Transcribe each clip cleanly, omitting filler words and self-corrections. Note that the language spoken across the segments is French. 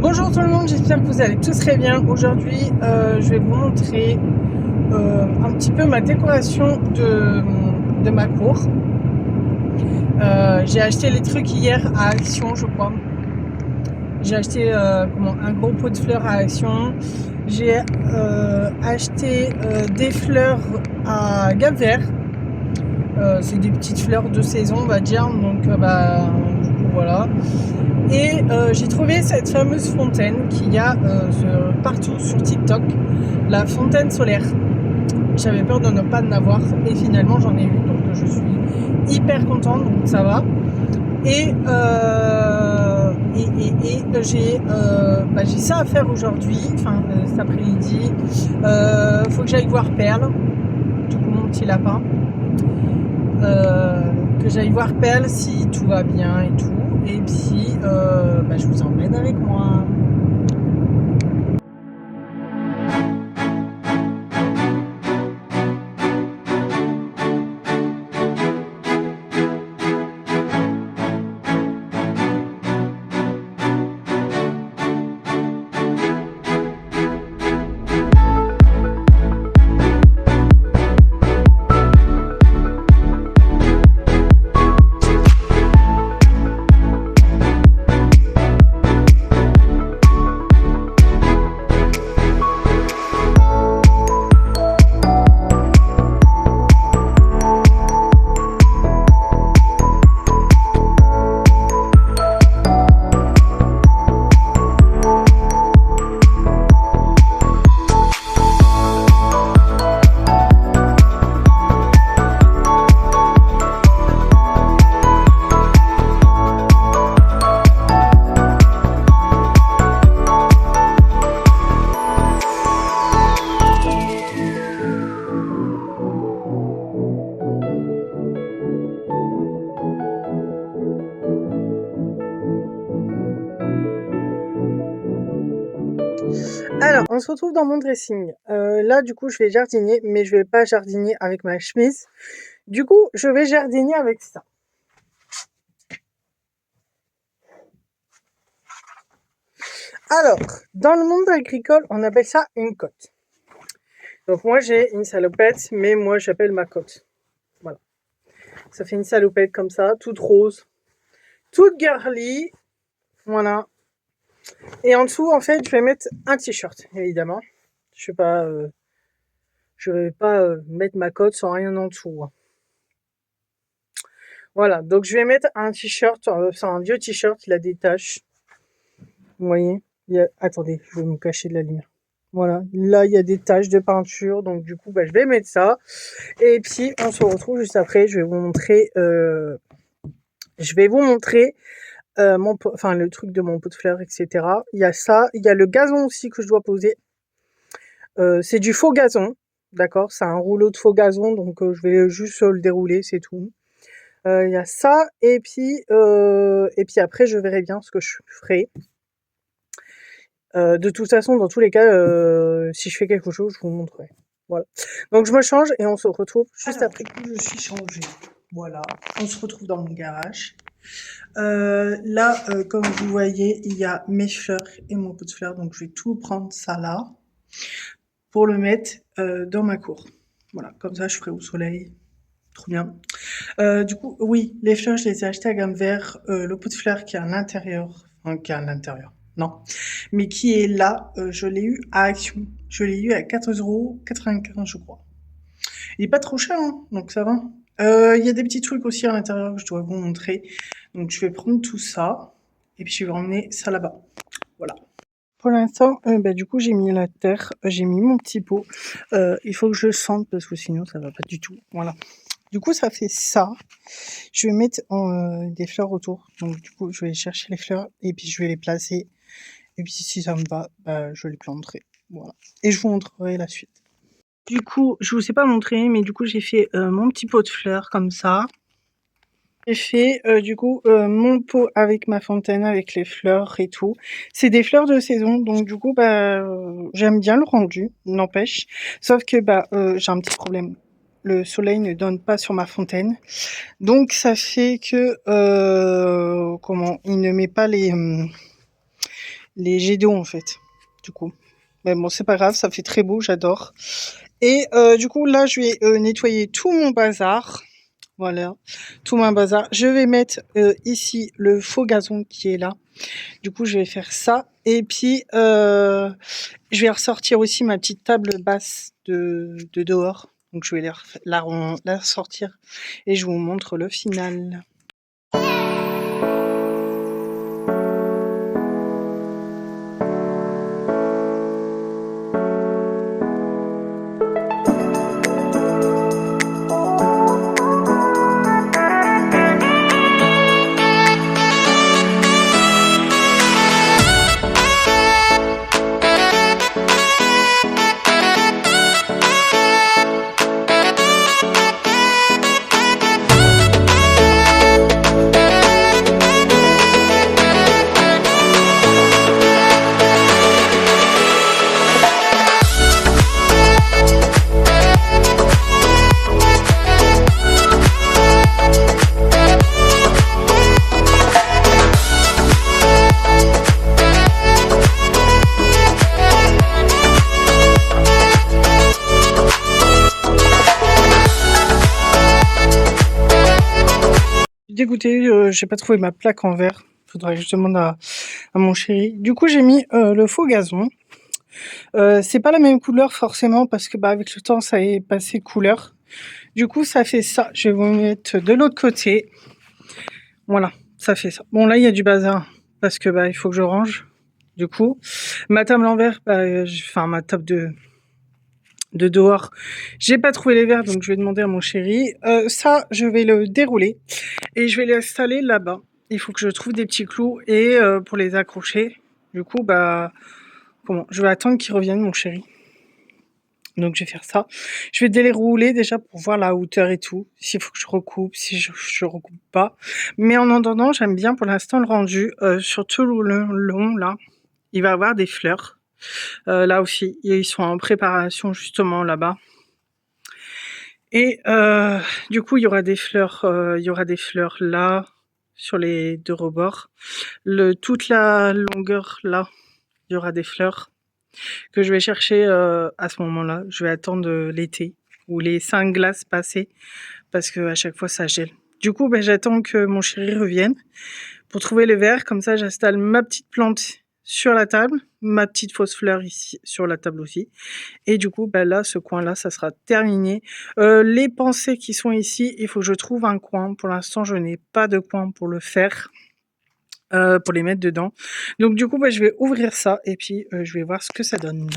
Bonjour tout le monde, j'espère que vous allez tous très bien. Aujourd'hui, je vais vous montrer un petit peu ma décoration de ma cour. J'ai acheté les trucs hier à Action, je crois. J'ai acheté un gros pot de fleurs à Action. J'ai acheté des fleurs à Gap-Vert. C'est des petites fleurs de saison, on va dire. Donc, du coup, voilà. Et j'ai trouvé cette fameuse fontaine qu'il y a partout sur TikTok, la fontaine solaire. J'avais peur de ne pas en avoir et finalement j'en ai eu, donc je suis hyper contente, donc ça va. Et j'ai ça à faire aujourd'hui, cet après-midi. Faut que j'aille voir Perle, du coup mon petit lapin. Que j'aille voir Perle si tout va bien et tout. Et puis, je vous emmène avec moi. Alors, on se retrouve dans mon dressing. Là, du coup, je vais jardiner, mais je vais pas jardiner avec ma chemise. Du coup, je vais jardiner avec ça. Alors, dans le monde agricole, on appelle ça une cotte. Donc moi, j'ai une salopette, mais moi, j'appelle ma cotte. Voilà. Ça fait une salopette comme ça, toute rose, toute girly. Voilà. Et en dessous, en fait, je vais mettre un t-shirt, évidemment. Je vais pas mettre ma cotte sans rien en dessous, hein. Voilà, donc je vais mettre un t-shirt, c'est un vieux t-shirt, il a des taches. Vous voyez, attendez, je vais me cacher de la lumière. Voilà, là il y a des taches de peinture, donc du coup je vais mettre ça. Et puis on se retrouve juste après, je vais vous montrer le truc de mon pot de fleurs, etc. Il y a ça, il y a le gazon aussi que je dois poser. C'est du faux gazon, d'accord, c'est un rouleau de faux gazon, donc je vais juste le dérouler, c'est tout. Il y a ça, et puis après je verrai bien ce que je ferai. De toute façon, dans tous les cas, si je fais quelque chose, je vous montrerai. Voilà. Donc je me change et on se retrouve juste après. Du coup, je suis changée. Voilà. On se retrouve dans mon garage. Là, comme vous voyez, il y a mes fleurs et mon pot de fleurs. Donc je vais tout prendre ça là pour le mettre dans ma cour. Voilà. Comme ça, je ferai au soleil. Trop bien. Du coup, oui, les fleurs, je les ai achetées à Gap-Vert. Le pot de fleurs qui est à l'intérieur. Enfin, qui est à l'intérieur. Non. Mais qui est là, je l'ai eu à Action. Je l'ai eu à 4,95 €, je crois. Il est pas trop cher, hein, donc ça va. Il y a des petits trucs aussi à l'intérieur que je dois vous montrer. Donc je vais prendre tout ça. Et puis je vais emmener ça là-bas. Voilà. Pour l'instant, du coup, j'ai mis la terre, j'ai mis mon petit pot. Il faut que je sente parce que sinon ça va pas du tout. Voilà. Du coup, ça fait ça. Je vais mettre des fleurs autour. Donc du coup, je vais chercher les fleurs et puis je vais les placer. Et puis si ça me va, je les planterai. Voilà. Et je vous montrerai la suite. Du coup, je vous ai pas montré, mais du coup, j'ai fait mon petit pot de fleurs comme ça. J'ai fait mon pot avec ma fontaine, avec les fleurs et tout. C'est des fleurs de saison, donc du coup, j'aime bien le rendu, n'empêche. Sauf que j'ai un petit problème. Le soleil ne donne pas sur ma fontaine. Donc ça fait que il ne met pas les jets d'eau en fait, du coup. Mais bon, c'est pas grave, ça fait très beau, j'adore. Et du coup, là, je vais nettoyer tout mon bazar. Voilà, tout mon bazar. Je vais mettre ici le faux gazon qui est là. Du coup, je vais faire ça. Et puis, je vais ressortir aussi ma petite table basse de dehors. Donc, je vais la ressortir et je vous montre le final. Dégoûtée, j'ai pas trouvé ma plaque en verre. Faudrait que je demande à mon chéri. Du coup, j'ai mis le faux gazon. C'est pas la même couleur forcément parce que bah avec le temps ça est passé couleur. Du coup, ça fait ça. Je vais vous mettre de l'autre côté. Voilà, ça fait ça. Bon là, il y a du bazar parce que bah il faut que je range. Du coup, ma table en verre, enfin ma table de dehors, j'ai pas trouvé les verres donc je vais demander à mon chéri. Ça, je vais le dérouler et je vais l'installer là-bas. Il faut que je trouve des petits clous et pour les accrocher. Du coup, bah comment? Je vais attendre qu'il revienne mon chéri. Donc je vais faire ça. Je vais dérouler déjà pour voir la hauteur et tout. S'il faut que je recoupe, si je recoupe pas. Mais en attendant, j'aime bien pour l'instant le rendu. Surtout le long là. Il va avoir des fleurs. Là aussi, ils sont en préparation justement là-bas. Et du coup, il y aura des fleurs là sur les deux rebords. Toute la longueur là, il y aura des fleurs que je vais chercher à ce moment-là. Je vais attendre l'été ou les 5 glaces passées parce que à chaque fois ça gèle. Du coup, ben, j'attends que mon chéri revienne pour trouver les verres. Comme ça, j'installe ma petite plante sur la table, ma petite fausse fleur ici sur la table aussi. Et du coup, ben là, ce coin-là, ça sera terminé. Les pensées qui sont ici, il faut que je trouve un coin. Pour l'instant, je n'ai pas de coin pour le faire. Pour les mettre dedans. Donc du coup, ben, je vais ouvrir ça et puis je vais voir ce que ça donne.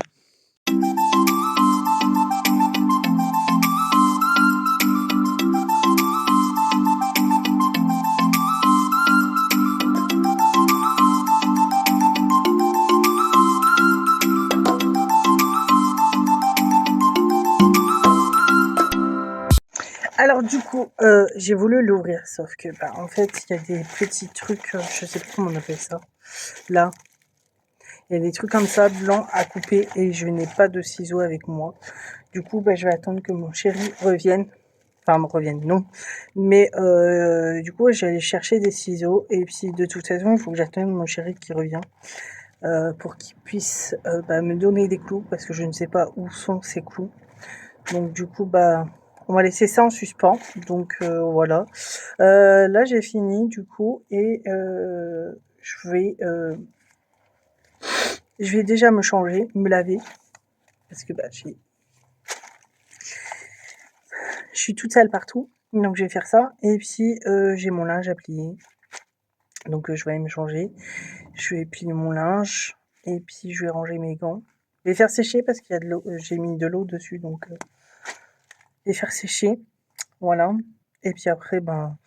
Alors du coup, j'ai voulu l'ouvrir, sauf que bah, en fait, il y a des petits trucs, je sais plus comment on appelle ça, là. Il y a des trucs comme ça, blancs à couper, et je n'ai pas de ciseaux avec moi. Du coup, bah, je vais attendre que mon chéri revienne. Enfin, me revienne, non. Mais du coup, j'allais chercher des ciseaux, et puis de toute façon, il faut que j'attende mon chéri qui revient. Pour qu'il puisse bah, me donner des clous, parce que je ne sais pas où sont ces clous. Donc du coup, bah... on va laisser ça en suspens, donc voilà. Là, j'ai fini du coup et je vais déjà me changer, me laver, parce que bah, je suis toute sale partout, donc je vais faire ça. Et puis, j'ai mon linge à plier, donc je vais aller me changer. Je vais plier mon linge et puis je vais ranger mes gants. Je vais faire sécher parce qu'il y a de l'eau, j'ai mis de l'eau dessus, donc je vais faire sécher. Voilà. Et puis après, ben,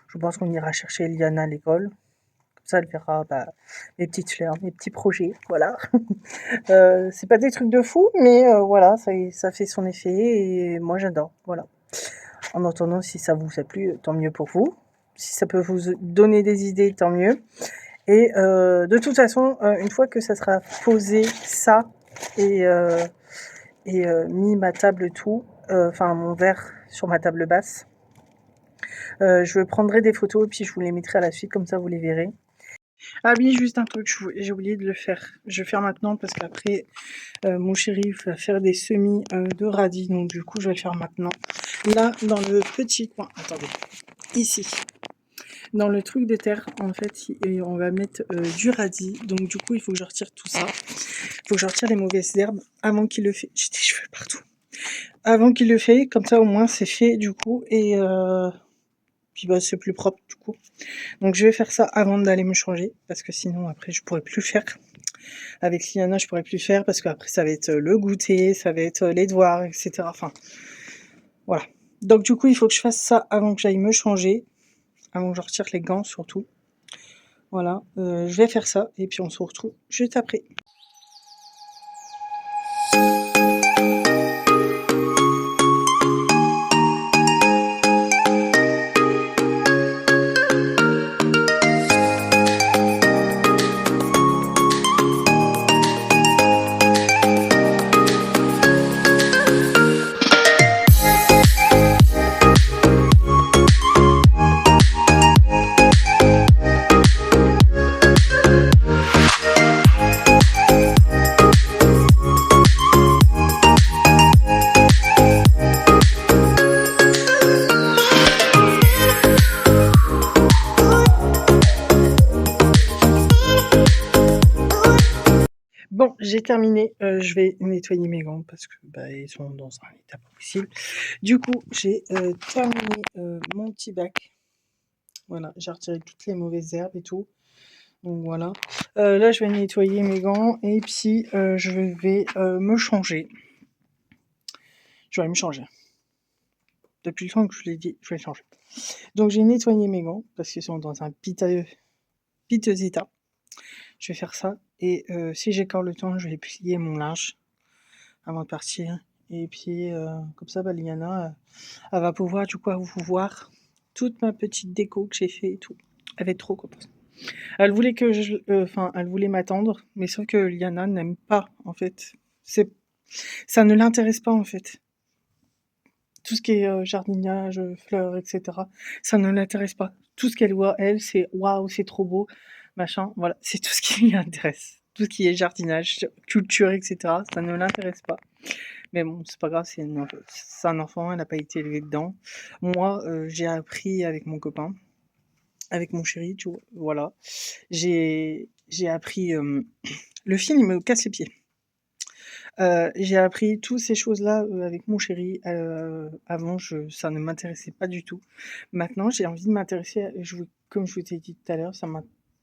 je pense qu'on ira chercher Liana à l'école. Comme ça, elle verra bah, mes petites fleurs, mes petits projets. Voilà. C'est pas des trucs de fou, mais voilà, ça fait son effet et moi j'adore. Voilà. En attendant, si ça vous a plu, tant mieux pour vous. Si ça peut vous donner des idées, tant mieux. Et de toute façon, une fois que ça sera posé, ça, et mis ma table tout, enfin mon verre sur ma table basse, je prendrai des photos et puis je vous les mettrai à la suite, comme ça vous les verrez. Ah oui, juste un truc, j'ai oublié de le faire. Je vais faire maintenant parce qu'après, mon chéri va faire des semis de radis, donc du coup, je vais le faire maintenant. Là, dans le petit coin, attendez, ici, dans le truc de terre, en fait, on va mettre du radis, donc du coup, il faut que je retire tout ça. Il faut que je retire les mauvaises herbes avant qu'il le fait. J'ai des cheveux partout. Avant qu'il le fait, comme ça, au moins, c'est fait, du coup, et puis bah, c'est plus propre, du coup. Donc je vais faire ça avant d'aller me changer, parce que sinon après je pourrais plus le faire. Avec Liana je pourrais plus le faire, parce qu'après ça va être le goûter, ça va être les devoirs, etc. Enfin, voilà. Donc du coup il faut que je fasse ça avant que j'aille me changer, avant que je retire les gants surtout. Voilà, je vais faire ça, et puis on se retrouve juste après. Bon, j'ai terminé, je vais nettoyer mes gants parce que bah, ils sont dans un état pas possible. Du coup, j'ai terminé mon petit bac. Voilà, j'ai retiré toutes les mauvaises herbes et tout. Donc voilà. Là, je vais nettoyer mes gants et puis je vais me changer. Je vais me changer. Depuis le temps que je l'ai dit, je vais changer. Donc j'ai nettoyé mes gants parce qu'ils sont dans un piteux état. Je vais faire ça et si j'ai encore le temps, je vais plier mon linge avant de partir. Et puis comme ça, bah, Liana, elle va pouvoir du coup vous voir toute ma petite déco que j'ai fait et tout. Elle va être trop contente. Elle voulait que elle voulait m'attendre, mais sauf que Liana n'aime pas en fait. Ça ne l'intéresse pas en fait. Tout ce qui est jardinage, fleurs, etc. Ça ne l'intéresse pas. Tout ce qu'elle voit, elle, c'est waouh, c'est trop beau, machin. Voilà, c'est tout ce qui lui intéresse. Tout ce qui est jardinage, culture, etc. Ça ne l'intéresse pas. Mais bon, c'est pas grave, c'est un enfant, elle n'a pas été élevée dedans. Moi, j'ai appris avec mon copain, avec mon chéri, tu vois, voilà. J'ai appris. Le film, il me casse les pieds. J'ai appris toutes ces choses-là avec mon chéri. Avant, ça ne m'intéressait pas du tout. Maintenant, j'ai envie de m'intéresser, comme je vous ai dit tout à l'heure,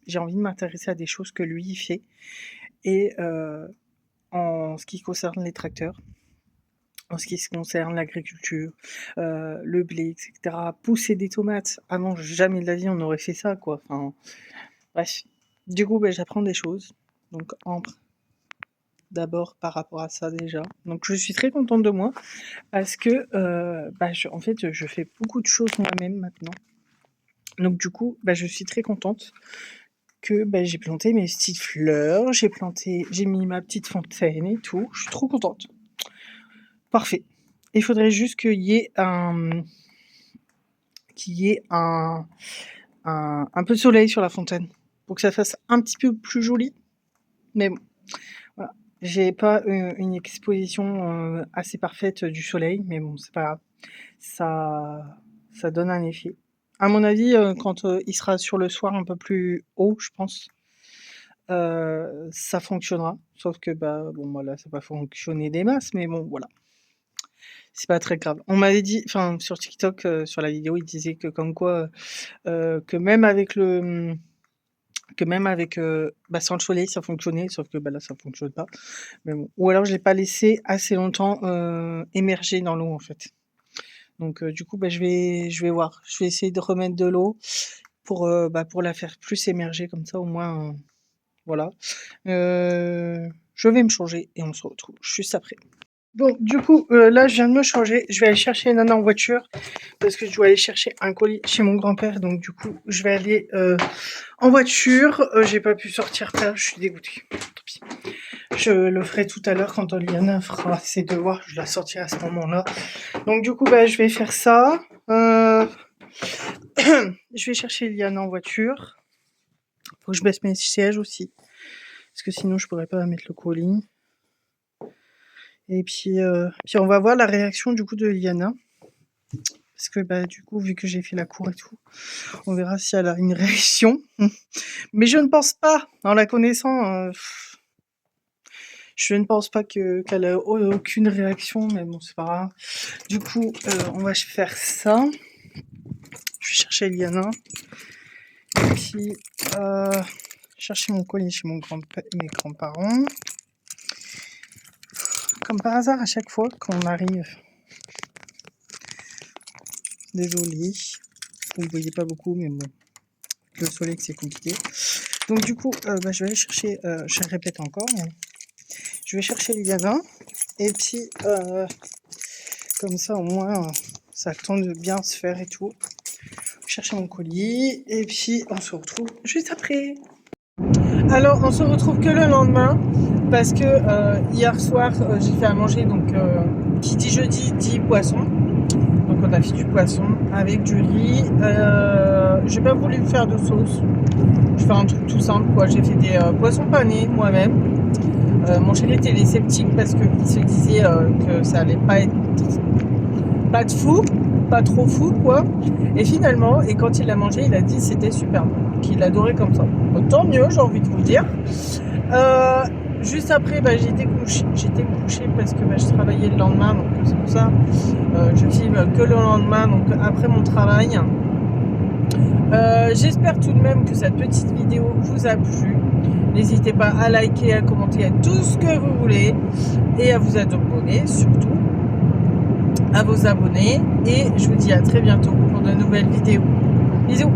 j'ai envie de m'intéresser à des choses que lui il fait. Et en ce qui concerne les tracteurs, en ce qui se concerne l'agriculture, le blé, etc. Pousser des tomates. Avant, jamais de la vie on aurait fait ça, quoi. Enfin, bref. Du coup, ben, j'apprends des choses. Donc, d'abord par rapport à ça déjà. Donc je suis très contente de moi parce que en fait je fais beaucoup de choses moi-même maintenant. Donc du coup je suis très contente que j'ai planté mes petites fleurs, j'ai mis ma petite fontaine et tout. Je suis trop contente. Parfait. Il faudrait juste qu'il y ait un peu de soleil sur la fontaine pour que ça fasse un petit peu plus joli. Mais bon, voilà. J'ai pas une exposition assez parfaite du soleil, mais bon, c'est pas grave. Ça donne un effet. À mon avis, quand il sera sur le soir un peu plus haut, je pense, ça fonctionnera. Sauf que, bon, voilà, ça va pas fonctionner des masses, mais bon, voilà. C'est pas très grave. On m'avait dit, enfin, sur TikTok, sur la vidéo, il disait que comme quoi, que même avec sans le soleil ça fonctionnait, sauf que là ça fonctionne pas. Mais bon. Ou alors je l'ai pas laissé assez longtemps émerger dans l'eau en fait. Donc du coup je vais voir. Je vais essayer de remettre de l'eau pour la faire plus émerger comme ça au moins voilà. Je vais me changer et on se retrouve juste après. Bon, du coup, là, je viens de me changer. Je vais aller chercher Nana en voiture parce que je dois aller chercher un colis chez mon grand-père. Donc, du coup, je vais aller en voiture. J'ai pas pu sortir tard, je suis dégoûtée. Tant pis. Je le ferai tout à l'heure quand Liana fera ses devoirs. Je la sortirai à ce moment-là. Donc, du coup, je vais faire ça. Je vais chercher Liana en voiture. Faut que je baisse mes sièges aussi. Parce que sinon, je pourrais pas mettre le colis. Et puis on va voir la réaction du coup de Liana. Parce que bah, du coup, vu que j'ai fait la cour et tout, on verra si elle a une réaction. Mais je ne pense pas, en la connaissant, je ne pense pas qu'elle a aucune réaction, mais bon, c'est pas grave. Du coup, on va faire ça. Je vais chercher Liana. Et puis, chercher mon colis chez mes grands-parents. Comme par hasard, à chaque fois qu'on arrive. Désolée. Vous ne voyez pas beaucoup, mais bon. Le soleil, c'est compliqué. Donc, du coup, bah, je vais aller chercher, je répète encore, mais je vais chercher Liana. Et puis, comme ça, au moins, ça tente de bien se faire et tout. Chercher mon colis. Et puis, on se retrouve juste après. Alors, on se retrouve que le lendemain. Parce que hier soir, j'ai fait à manger. Donc, qui dit jeudi, dit poisson. Donc, on a fait du poisson avec du riz. J'ai pas voulu faire de sauce. Je fais un truc tout simple, quoi. J'ai fait des poissons panés moi-même. Mon chéri était sceptique parce qu'il se disait que ça allait pas être pas de fou, pas trop fou, quoi. Et finalement, et quand il l'a mangé, il a dit que c'était super bon, qu'il adorait comme ça. Donc, tant mieux, j'ai envie de vous le dire. Juste après, bah, j'étais couchée parce que bah, je travaillais le lendemain, donc c'est pour ça. Je filme que le lendemain, donc après mon travail. J'espère tout de même que cette petite vidéo vous a plu. N'hésitez pas à liker, à commenter, à tout ce que vous voulez. Et à vous abonner surtout. À vos abonnés. Et je vous dis à très bientôt pour de nouvelles vidéos. Bisous!